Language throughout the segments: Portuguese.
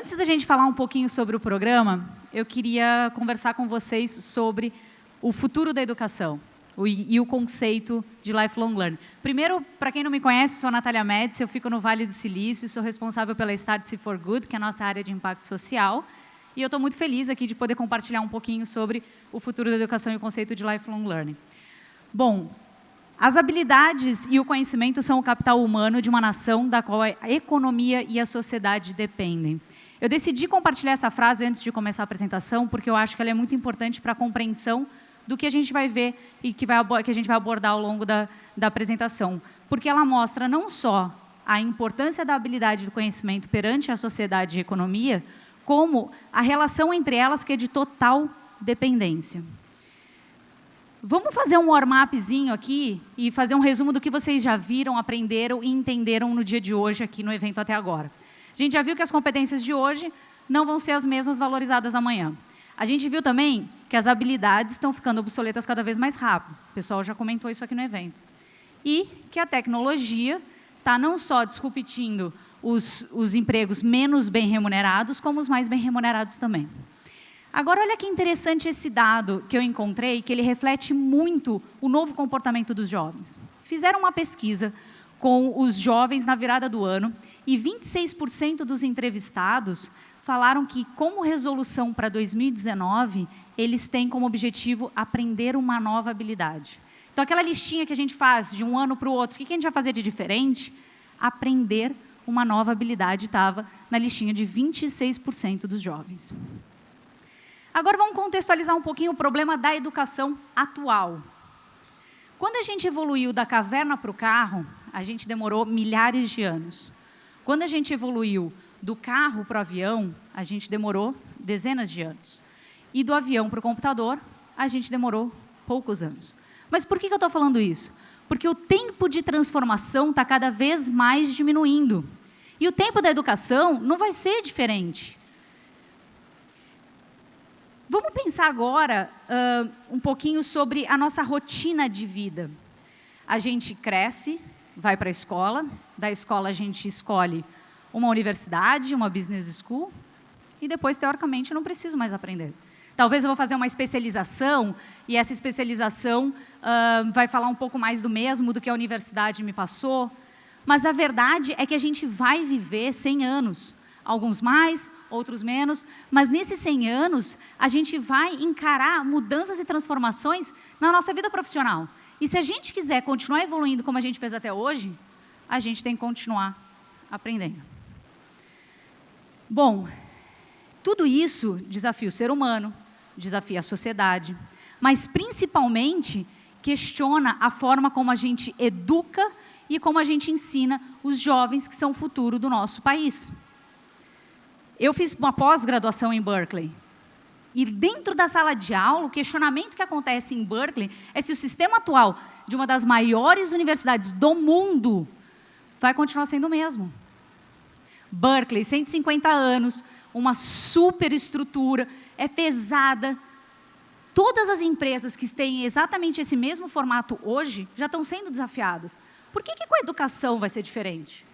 Antes da gente falar um pouquinho sobre o programa, eu queria conversar com vocês sobre o futuro da educação e o conceito de lifelong learning. Primeiro, para quem não me conhece, sou a Natália Médici, eu fico no Vale do Silício, sou responsável pela Start-se for Good, que é a nossa área de impacto social, e eu estou muito feliz aqui de poder compartilhar um pouquinho sobre o futuro da educação e o conceito de lifelong learning. Bom, as habilidades e o conhecimento são o capital humano de uma nação da qual a economia e a sociedade dependem. Eu decidi compartilhar essa frase antes de começar a apresentação, porque eu acho que ela é muito importante para a compreensão do que a gente vai ver e que a gente vai abordar ao longo da apresentação. Porque ela mostra não só a importância da habilidade e do conhecimento perante a sociedade e a economia, como a relação entre elas que é de total dependência. Vamos fazer um warm-upzinho aqui e fazer um resumo do que vocês já viram, aprenderam e entenderam no dia de hoje aqui no evento até agora. A gente já viu que as competências de hoje não vão ser as mesmas valorizadas amanhã. A gente viu também que as habilidades estão ficando obsoletas cada vez mais rápido. O pessoal já comentou isso aqui no evento. E que a tecnologia está não só disruptindo os empregos menos bem remunerados, como os mais bem remunerados também. Agora, olha que interessante esse dado que eu encontrei, que ele reflete muito o novo comportamento dos jovens. Fizeram uma pesquisa com os jovens na virada do ano e 26% dos entrevistados falaram que, como resolução para 2019, eles têm como objetivo aprender uma nova habilidade. Então, aquela listinha que a gente faz de um ano para o outro, o que a gente vai fazer de diferente? Aprender uma nova habilidade estava na listinha de 26% dos jovens. Agora vamos contextualizar um pouquinho o problema da educação atual. Quando a gente evoluiu da caverna para o carro, a gente demorou milhares de anos. Quando a gente evoluiu do carro para o avião, a gente demorou dezenas de anos. E do avião para o computador, a gente demorou poucos anos. Mas por que eu estou falando isso? Porque o tempo de transformação está cada vez mais diminuindo. E o tempo da educação não vai ser diferente. Vamos pensar agora um pouquinho sobre a nossa rotina de vida. A gente cresce, vai para a escola, da escola a gente escolhe uma universidade, uma business school, e depois, teoricamente, eu não preciso mais aprender. Talvez eu vou fazer uma especialização, e essa especialização vai falar um pouco mais do mesmo do que a universidade me passou, mas a verdade é que a gente vai viver 100 anos. Alguns mais, outros menos, mas nesses 100 anos, a gente vai encarar mudanças e transformações na nossa vida profissional. E se a gente quiser continuar evoluindo como a gente fez até hoje, a gente tem que continuar aprendendo. Bom, tudo isso desafia o ser humano, desafia a sociedade, mas principalmente questiona a forma como a gente educa e como a gente ensina os jovens que são o futuro do nosso país. Eu fiz uma pós-graduação em Berkeley. E dentro da sala de aula, o questionamento que acontece em Berkeley é se o sistema atual de uma das maiores universidades do mundo vai continuar sendo o mesmo. Berkeley, 150 anos, uma superestrutura, é pesada. Todas as empresas que têm exatamente esse mesmo formato hoje já estão sendo desafiadas. Por que com a educação vai ser diferente?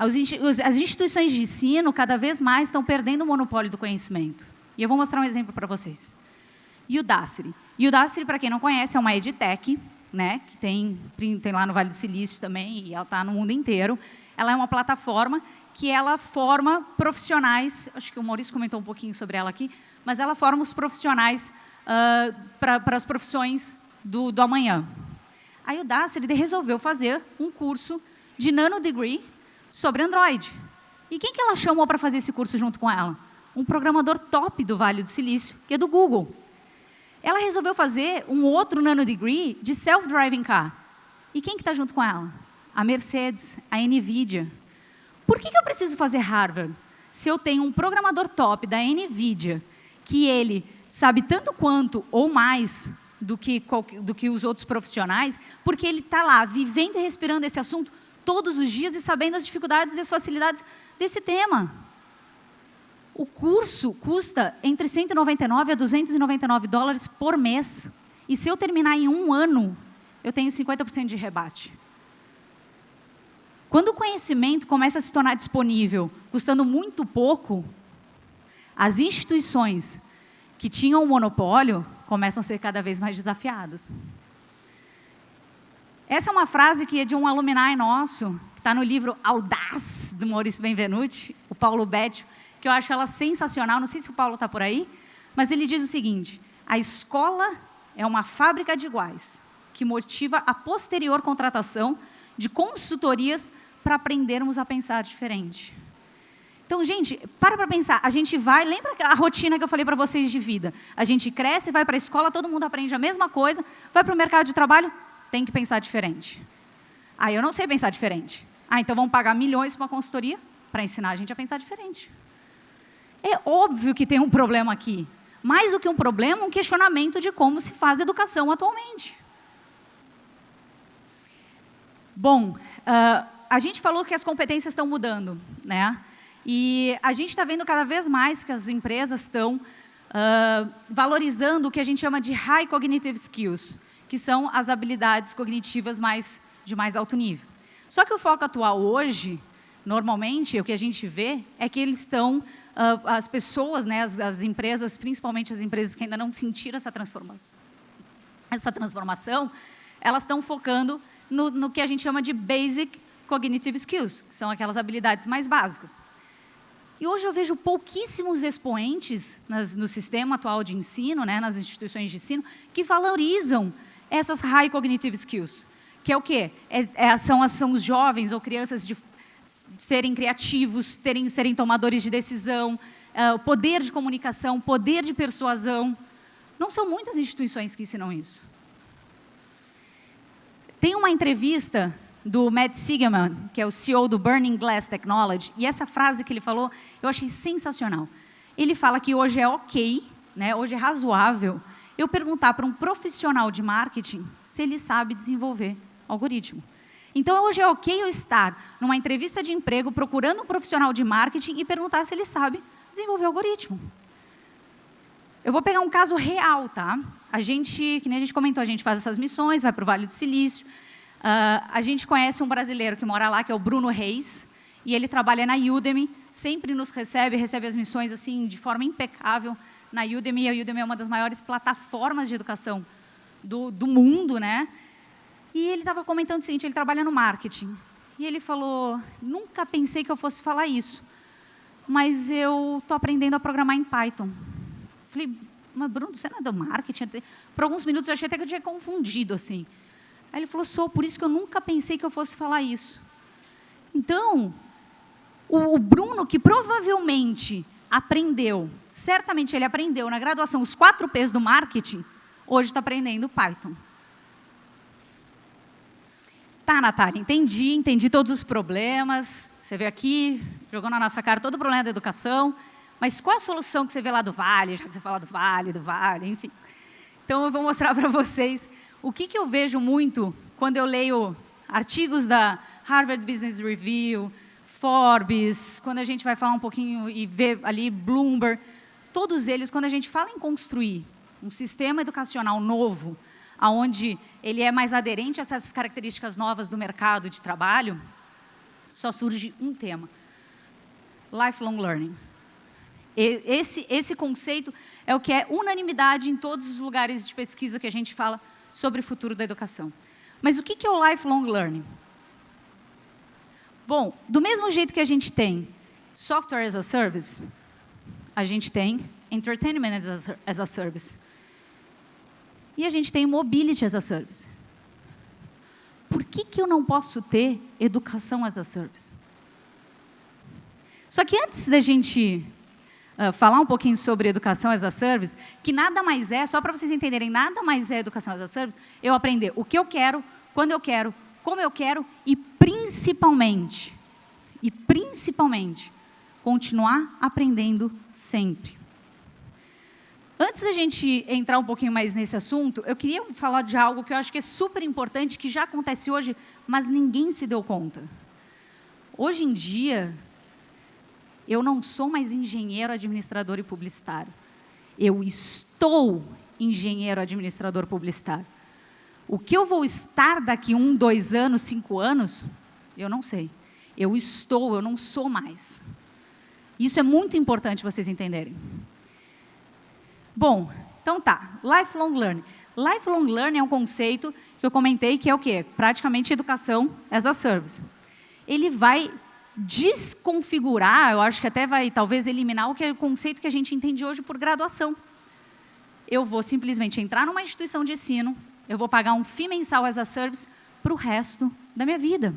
As instituições de ensino, cada vez mais, estão perdendo o monopólio do conhecimento. E eu vou mostrar um exemplo para vocês. Udacity. Udacity, para quem não conhece, é uma edtech, né, que tem lá no Vale do Silício também, e ela está no mundo inteiro. Ela é uma plataforma que ela forma profissionais, acho que o Maurício comentou um pouquinho sobre ela aqui, mas ela forma os profissionais para as profissões do amanhã. A Udacity resolveu fazer um curso de nanodegree sobre Android. E quem que ela chamou para fazer esse curso junto com ela? Um programador top do Vale do Silício, que é do Google. Ela resolveu fazer um outro nanodegree de self-driving car. E quem que está junto com ela? A Mercedes, a NVIDIA. Por que eu preciso fazer Harvard? Se eu tenho um programador top da NVIDIA, que ele sabe tanto quanto ou mais do que os outros profissionais, porque ele está lá vivendo e respirando esse assunto todos os dias e sabendo as dificuldades e as facilidades desse tema. O curso custa entre 199 a 299 dólares por mês. E se eu terminar em um ano, eu tenho 50% de rebate. Quando o conhecimento começa a se tornar disponível, custando muito pouco, as instituições que tinham um monopólio começam a ser cada vez mais desafiadas. Essa é uma frase que é de um alumni nosso, que está no livro Audaz, do Maurício Benvenuti, o Paulo Bétio, que eu acho ela sensacional. Não sei se o Paulo está por aí, mas ele diz o seguinte: a escola é uma fábrica de iguais, que motiva a posterior contratação de consultorias para aprendermos a pensar diferente. Então, gente, para pensar. A gente vai... Lembra a rotina que eu falei para vocês de vida? A gente cresce, vai para a escola, todo mundo aprende a mesma coisa, vai para o mercado de trabalho, tem que pensar diferente. Ah, eu não sei pensar diferente. Ah, então vamos pagar milhões para uma consultoria para ensinar a gente a pensar diferente. É óbvio que tem um problema aqui. Mais do que um problema, um questionamento de como se faz educação atualmente. Bom, a gente falou que as competências estão mudando, né? E a gente está vendo cada vez mais que as empresas estão valorizando o que a gente chama de High Cognitive Skills, que são as habilidades cognitivas de mais alto nível. Só que o foco atual hoje, normalmente, o que a gente vê é que eles estão, as pessoas, né, as empresas, principalmente as empresas que ainda não sentiram essa transformação, elas estão focando no que a gente chama de Basic Cognitive Skills, que são aquelas habilidades mais básicas. E hoje eu vejo pouquíssimos expoentes no sistema atual de ensino, né, nas instituições de ensino, que valorizam essas High Cognitive Skills, que é o quê? São os jovens ou crianças de serem criativos, serem tomadores de decisão, poder de comunicação, poder de persuasão. Não são muitas instituições que ensinam isso. Tem uma entrevista do Matt Sigelman, que é o CEO do Burning Glass Technology, e essa frase que ele falou, eu achei sensacional. Ele fala que hoje é ok, né, hoje é razoável, eu perguntar para um profissional de marketing se ele sabe desenvolver algoritmo. Então, hoje é ok eu estar numa entrevista de emprego procurando um profissional de marketing e perguntar se ele sabe desenvolver algoritmo. Eu vou pegar um caso real, tá? Que nem a gente comentou, a gente faz essas missões, vai para o Vale do Silício. A gente conhece um brasileiro que mora lá, que é o Bruno Reis, e ele trabalha na Udemy, sempre nos recebe as missões assim de forma impecável na Udemy. A Udemy é uma das maiores plataformas de educação do mundo, né? E ele estava comentando o seguinte, ele trabalha no marketing. E ele falou, nunca pensei que eu fosse falar isso, mas eu estou aprendendo a programar em Python. Falei, mas Bruno, você não é do marketing? Por alguns minutos eu achei até que eu tinha confundido, assim. Aí ele falou, sou, por isso que eu nunca pensei que eu fosse falar isso. Então, o Bruno, que provavelmente aprendeu, certamente ele aprendeu na graduação os 4 P's do marketing, hoje está aprendendo Python. Tá, Natália, entendi todos os problemas. Você veio aqui, jogou na nossa cara todo o problema da educação, mas qual a solução que você vê lá do Vale, já que você fala do Vale, enfim. Então, eu vou mostrar para vocês o que eu vejo muito quando eu leio artigos da Harvard Business Review, Forbes, quando a gente vai falar um pouquinho e ver ali Bloomberg, todos eles, quando a gente fala em construir um sistema educacional novo, onde ele é mais aderente a essas características novas do mercado de trabalho, só surge um tema: lifelong learning. Esse conceito é o que é unanimidade em todos os lugares de pesquisa que a gente fala sobre o futuro da educação. Mas o que é o lifelong learning? Bom, do mesmo jeito que a gente tem software as a service, a gente tem entertainment as a service. E a gente tem mobility as a service. Por que eu não posso ter educação as a service? Só que antes da gente falar um pouquinho sobre educação as a service, que nada mais é, só para vocês entenderem, nada mais é educação as a service, eu aprender o que eu quero, quando eu quero, como eu quero e principalmente, continuar aprendendo sempre. Antes da gente entrar um pouquinho mais nesse assunto, eu queria falar de algo que eu acho que é super importante, que já acontece hoje, mas ninguém se deu conta. Hoje em dia, eu não sou mais engenheiro, administrador e publicitário. Eu estou engenheiro, administrador, publicitário. O que eu vou estar daqui 1, 2 anos, 5 anos, eu não sei. Eu estou, eu não sou mais. Isso é muito importante vocês entenderem. Bom, então tá, lifelong learning. Lifelong learning é um conceito que eu comentei que é o quê? Praticamente educação as a service. Ele vai desconfigurar, eu acho que até vai talvez eliminar o conceito que a gente entende hoje por graduação. Eu vou simplesmente entrar numa instituição de ensino, eu vou pagar um FII mensal as a service para o resto da minha vida.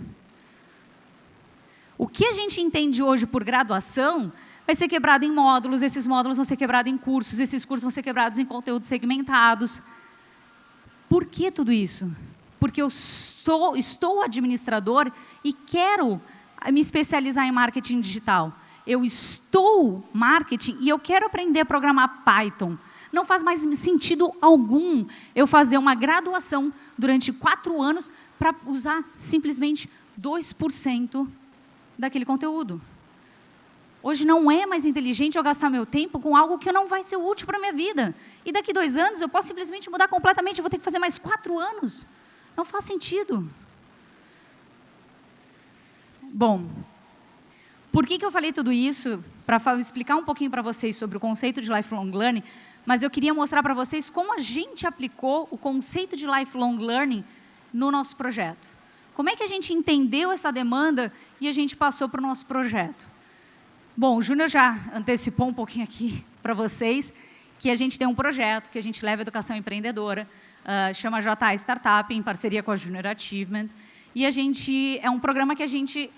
O que a gente entende hoje por graduação vai ser quebrado em módulos, esses módulos vão ser quebrados em cursos, esses cursos vão ser quebrados em conteúdos segmentados. Por que tudo isso? Porque eu estou administrador e quero me especializar em marketing digital. Eu estou marketing e eu quero aprender a programar Python. Não faz mais sentido algum eu fazer uma graduação durante 4 anos para usar simplesmente 2% daquele conteúdo. Hoje não é mais inteligente eu gastar meu tempo com algo que não vai ser útil para a minha vida. E daqui 2 anos eu posso simplesmente mudar completamente, eu vou ter que fazer mais 4 anos. Não faz sentido. Bom, por que eu falei tudo isso? Para explicar um pouquinho para vocês sobre o conceito de lifelong learning, mas eu queria mostrar para vocês como a gente aplicou o conceito de lifelong learning no nosso projeto. Como é que a gente entendeu essa demanda e a gente passou para o nosso projeto? Bom, o Júnior já antecipou um pouquinho aqui para vocês que a gente tem um projeto que a gente leva a educação empreendedora, chama JA Startup, em parceria com a Junior Achievement. E é um programa que a gente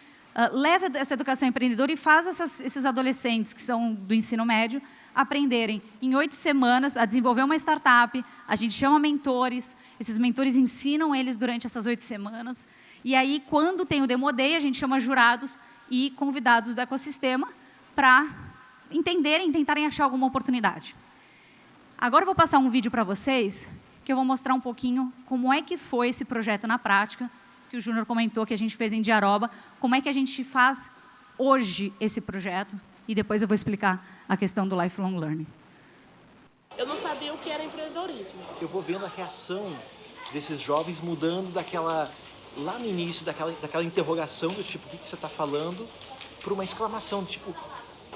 leva essa educação empreendedora e faz esses adolescentes que são do ensino médio aprenderem em 8 semanas a desenvolver uma startup. A gente chama mentores, esses mentores ensinam eles durante essas 8 semanas. E aí, quando tem o Demo Day, a gente chama jurados e convidados do ecossistema para entenderem, tentarem achar alguma oportunidade. Agora eu vou passar um vídeo para vocês, que eu vou mostrar um pouquinho como é que foi esse projeto na prática, que o Júnior comentou que a gente fez em Diaroba, como é que a gente faz hoje esse projeto, e depois eu vou explicar a questão do lifelong learning. Eu não sabia o que era empreendedorismo. Eu vou vendo a reação desses jovens mudando daquela, lá no início, daquela interrogação do tipo, o que você está falando, para uma exclamação do tipo,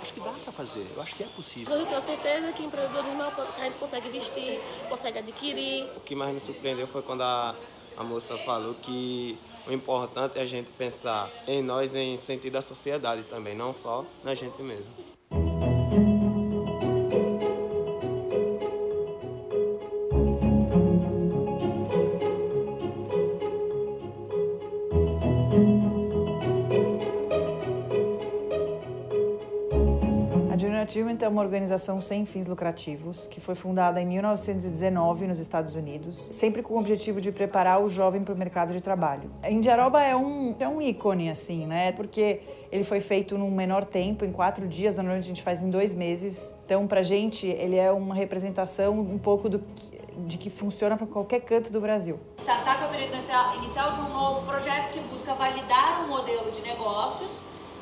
acho que dá para fazer, eu acho que é possível. Eu tenho certeza que empreendedorismo é uma coisa que a gente consegue vestir, consegue adquirir. O que mais me surpreendeu foi quando a moça falou que o importante é a gente pensar em nós em sentido da sociedade também, não só na gente mesmo. A Junior Achievement é uma organização sem fins lucrativos que foi fundada em 1919 nos Estados Unidos, sempre com o objetivo de preparar o jovem para o mercado de trabalho. Indiaroba é um ícone, assim, né? Porque ele foi feito num menor tempo, em 4 dias, normalmente a gente faz em 2 meses. Então, pra gente, ele é uma representação um pouco de que funciona para qualquer canto do Brasil. Startup é o período inicial de um novo projeto que busca validar um modelo de negócios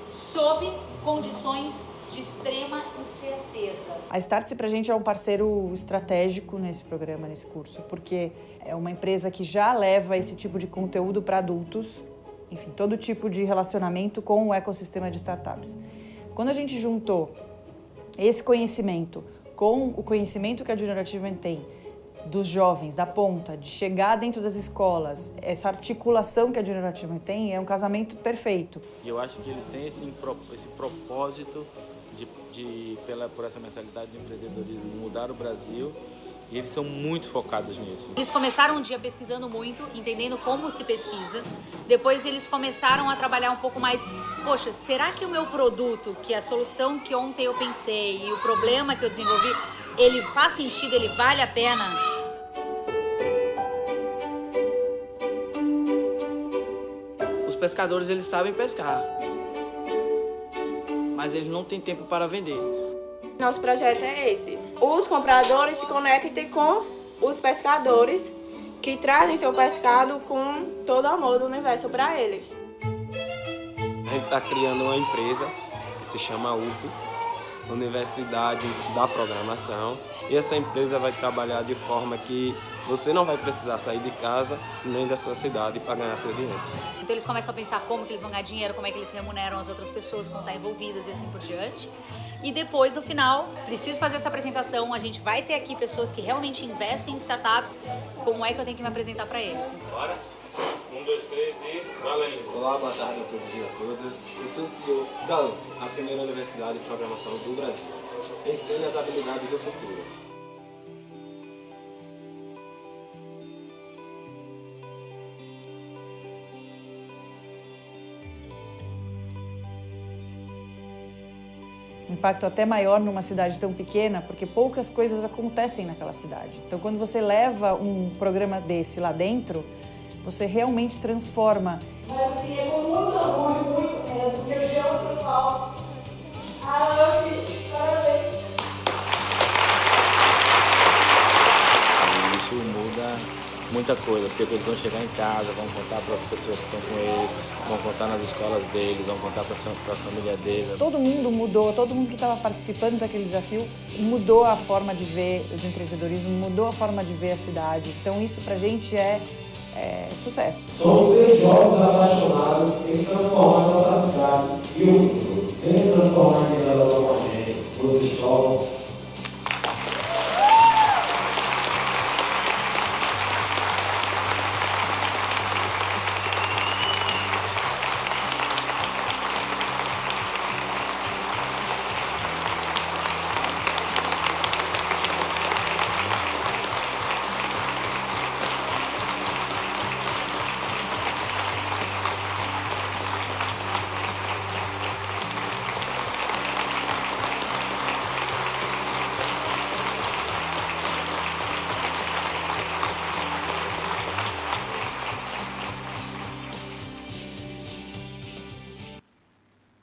sob condições de extrema incerteza. A Startse pra gente é um parceiro estratégico nesse programa, nesse curso, porque é uma empresa que já leva esse tipo de conteúdo para adultos, enfim, todo tipo de relacionamento com o ecossistema de startups. Quando a gente juntou esse conhecimento com o conhecimento que a Junior Achievement tem dos jovens, da ponta, de chegar dentro das escolas, essa articulação que a Junior Achievement tem, é um casamento perfeito. E eu acho que eles têm esse propósito por essa mentalidade de empreendedorismo, mudar o Brasil, e eles são muito focados nisso. Eles começaram um dia pesquisando muito, entendendo como se pesquisa. Depois eles começaram a trabalhar um pouco mais, poxa, será que o meu produto, que é a solução que ontem eu pensei e o problema que eu desenvolvi, ele faz sentido, ele vale a pena? Os pescadores, eles sabem pescar, mas eles não têm tempo para vender. Nosso projeto é esse. Os compradores se conectem com os pescadores que trazem seu pescado com todo o amor do universo para eles. A gente está criando uma empresa que se chama UP, Universidade da Programação, e essa empresa vai trabalhar de forma que você não vai precisar sair de casa nem da sua cidade para ganhar seu dinheiro. Então eles começam a pensar como que eles vão ganhar dinheiro, como é que eles remuneram as outras pessoas que vão estar envolvidas e assim por diante. E depois, no final, preciso fazer essa apresentação, a gente vai ter aqui pessoas que realmente investem em startups, como é que eu tenho que me apresentar para eles? Bora? 1, 2, 3 e valendo! Olá, boa tarde a todos e a todas. Eu sou o CEO da UNC, a primeira universidade de programação do Brasil. Ensine as habilidades do futuro. Um impacto até maior numa cidade tão pequena, porque poucas coisas acontecem naquela cidade. Então, quando você leva um programa desse lá dentro, você realmente transforma. Assim, é com muito orgulho, muito mesmo, que eu chamo pro palco a Anne, parabéns. E isso muda muita coisa, porque eles vão chegar em casa, vão contar para as pessoas que estão com eles, vão contar nas escolas deles, vão contar para a família deles. Todo mundo mudou, todo mundo que estava participando daquele desafio mudou a forma de ver o empreendedorismo, mudou a forma de ver a cidade. Então isso pra gente é sucesso. Somos seres jovens apaixonados em transformar nossa cidade e o mundo. Venha transformar a vida da com a gente. Os jovens.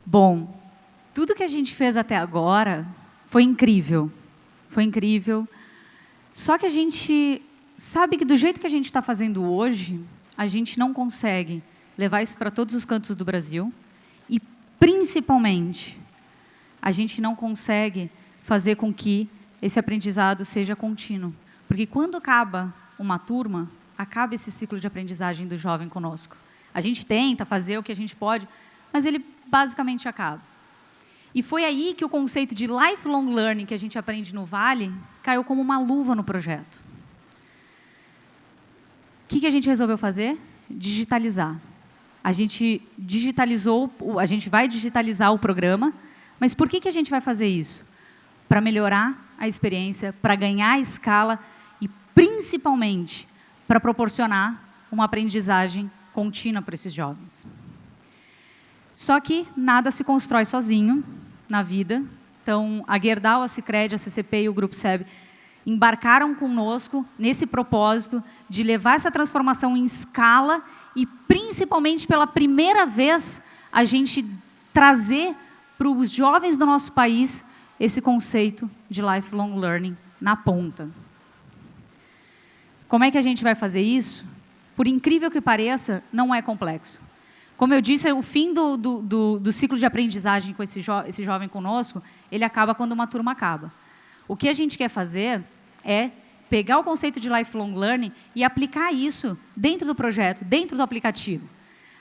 Bom, tudo que a gente fez até agora foi incrível. Foi incrível. Só que a gente sabe que do jeito que a gente está fazendo hoje, a gente não consegue levar isso para todos os cantos do Brasil e, principalmente, a gente não consegue fazer com que esse aprendizado seja contínuo. Porque quando acaba uma turma, acaba esse ciclo de aprendizagem do jovem conosco. A gente tenta fazer o que a gente pode, mas ele basicamente acaba. E foi aí que o conceito de lifelong learning que a gente aprende no Vale caiu como uma luva no projeto. O que a gente resolveu fazer? Digitalizar. A gente vai digitalizar o programa, mas por que a gente vai fazer isso? Para melhorar a experiência, para ganhar escala e, principalmente, para proporcionar uma aprendizagem contínua para esses jovens. Só que nada se constrói sozinho na vida. Então, a Gerdau, a Sicredi, a CCP e o Grupo SEB embarcaram conosco nesse propósito de levar essa transformação em escala e, principalmente, pela primeira vez, a gente trazer para os jovens do nosso país esse conceito de lifelong learning na ponta. Como é que a gente vai fazer isso? Por incrível que pareça, não é complexo. Como eu disse, o fim do ciclo de aprendizagem com esse jovem conosco, ele acaba quando uma turma acaba. O que a gente quer fazer é pegar o conceito de lifelong learning e aplicar isso dentro do projeto, dentro do aplicativo.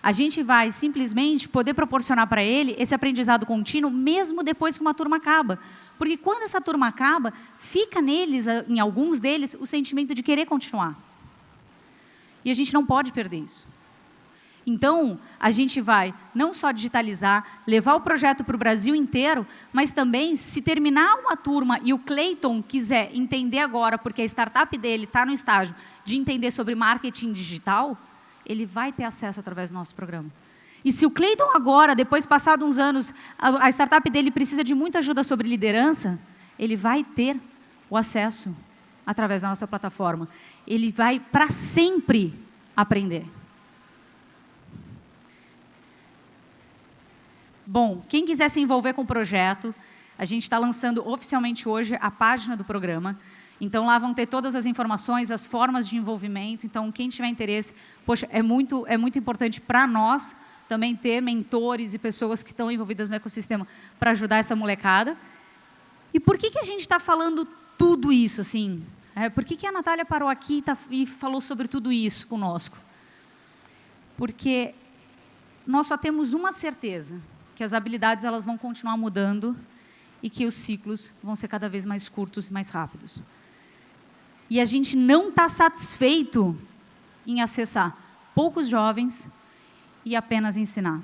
A gente vai simplesmente poder proporcionar para ele esse aprendizado contínuo, mesmo depois que uma turma acaba. Porque quando essa turma acaba, fica neles, em alguns deles, o sentimento de querer continuar. E a gente não pode perder isso. Então, a gente vai não só digitalizar, levar o projeto para o Brasil inteiro, mas também, se terminar uma turma e o Cleiton quiser entender agora, porque a startup dele está no estágio de entender sobre marketing digital, ele vai ter acesso através do nosso programa. E se o Cleiton agora, depois passados uns anos, a startup dele precisa de muita ajuda sobre liderança, ele vai ter o acesso através da nossa plataforma. Ele vai, para sempre, aprender. Bom, quem quiser se envolver com o projeto, a gente está lançando oficialmente hoje a página do programa. Então, lá vão ter todas as informações, as formas de envolvimento. Então, quem tiver interesse, poxa, é muito importante para nós também ter mentores e pessoas que estão envolvidas no ecossistema para ajudar essa molecada. E por que a gente está falando tudo isso, assim? Por que a Natália parou aqui e falou sobre tudo isso conosco? Porque nós só temos uma certeza, que as habilidades elas vão continuar mudando e que os ciclos vão ser cada vez mais curtos e mais rápidos. E a gente não está satisfeito em acessar poucos jovens e apenas ensinar,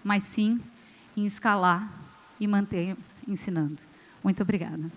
mas sim em escalar e manter ensinando. Muito obrigada.